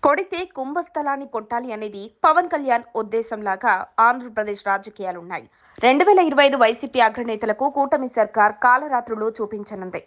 కొడితే కుంభస్థలాన్ని కొట్టాలి అనేది పవన్ కళ్యాణ్ ఉద్దేశంలాగా ఆంధ్రప్రదేశ్ రాజకీయాలున్నాయి. 2025 వైసీపీ అగ్రనేతలకు కూటమి సర్కార్ కాలరాత్రులు చూపించనుంది.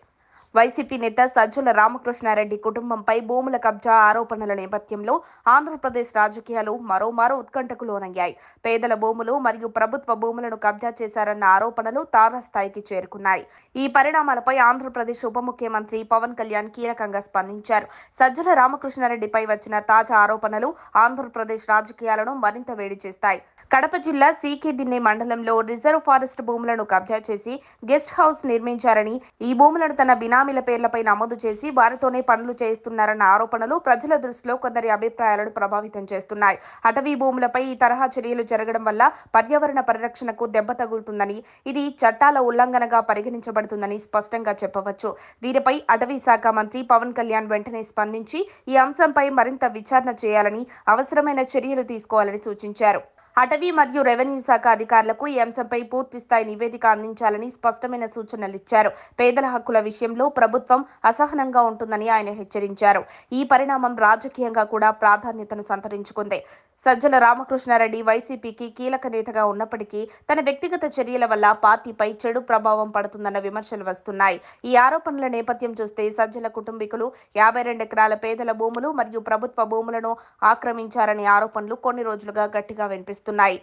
వైసీపీ నేత సజ్జల రామకృష్ణారెడ్డి కుటుంబంపై భూముల కబ్జా ఆరోపణల నేపథ్యంలో ఆంధ్రప్రదేశ్ రాజకీయాలు మరోమారు ఉత్కంఠకు లోనయ్యాయి. పేదల భూములు మరియు ప్రభుత్వ భూములను కబ్జా చేశారన్న ఆరోపణలు తారాస్థాయికి చేరుకున్నాయి. ఈ పరిణామాలపై ఆంధ్రప్రదేశ్ ఉప ముఖ్యమంత్రి పవన్ కళ్యాణ్ కీలకంగా స్పందించారు. సజ్జల రామకృష్ణారెడ్డిపై వచ్చిన తాజా ఆరోపణలు ఆంధ్రప్రదేశ్ రాజకీయాలను మరింత వేడి చేస్తాయి. కడప జిల్లా సీకే దిన్నె మండలంలో రిజర్వ్ ఫారెస్ట్ భూములను కబ్జా చేసి గెస్ట్ హౌస్ నిర్మించారని, ఈ భూములను తన బినామీల పేర్లపై నమోదు చేసి వారితోనే పనులు చేయిస్తున్నారన్న ఆరోపణలు ప్రజల దృష్టిలో కొందరి అభిప్రాయాలను ప్రభావితం చేస్తున్నాయి. అటవీ భూములపై ఈ తరహా చర్యలు జరగడం వల్ల పర్యావరణ పరిరక్షణకు దెబ్బ తగులుతుందని, ఇది చట్టాల ఉల్లంఘనగా పరిగణించబడుతుందని స్పష్టంగా చెప్పవచ్చు. దీనిపై అటవీ శాఖ మంత్రి పవన్ కళ్యాణ్ వెంటనే స్పందించి ఈ అంశంపై మరింత విచారణ చేయాలని, అవసరమైన చర్యలు తీసుకోవాలని సూచించారు. అటవీ మరియు రెవెన్యూ శాఖ అధికారులకు ఈ అంశంపై పూర్తిస్థాయి నివేదిక అందించాలని స్పష్టమైన సూచనలిచ్చారు. పేదల హక్కుల విషయంలో ప్రభుత్వం అసహనంగా ఉంటుందని ఆయన హెచ్చరించారు. ఈ పరిణామం రాజకీయంగా కూడా ప్రాధాన్యతను సంతరించుకుంది. సజ్జల రామకృష్ణారెడ్డి వైసీపీకి కీలక నేతగా ఉన్నప్పటికీ తన వ్యక్తిగత చర్యల వల్ల పార్టీపై చెడు ప్రభావం పడుతుందన్న విమర్శలు వస్తున్నాయి. ఈ ఆరోపణల నేపథ్యం చూస్తే సజ్జల కుటుంబీకులు 52 ఎకరాల పేదల భూములు మరియు ప్రభుత్వ భూములను ఆక్రమించారనే ఆరోపణలు కొన్ని రోజులుగా గట్టిగా వినిపిస్తున్నాయి.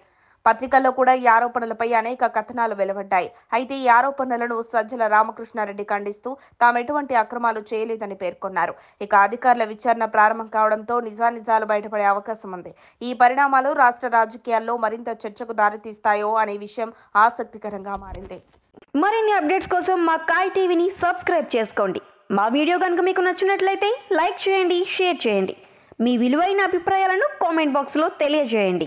పత్రికల్లో కూడా ఈ ఆరోపణలపై అనేక కథనాలు వెలువడ్డాయి. అయితే ఈ ఆరోపణలను సజ్జల రామకృష్ణారెడ్డి ఖండిస్తూ తాము ఎటువంటి అక్రమాలు చేయలేదని పేర్కొన్నారు. ఇక అధికారుల విచారణ ప్రారంభం కావడంతో నిజానిజాలు బయటపడే అవకాశం ఉంది. ఈ పరిణామాలు రాష్ట్ర రాజకీయాల్లో మరింత చర్చకు దారితీస్తాయో అనే విషయం ఆసక్తికరంగా మారింది. మరిన్ని అప్డేట్స్ కోసం మా కాయ్ టీవీని సబ్స్క్రైబ్ చేసుకోండి. మా వీడియో కనుక మీకు నచ్చినట్లయితే లైక్ చేయండి, షేర్ చేయండి. మీ విలువైన అభిప్రాయాలను కామెంట్ బాక్స్లో తెలియజేయండి.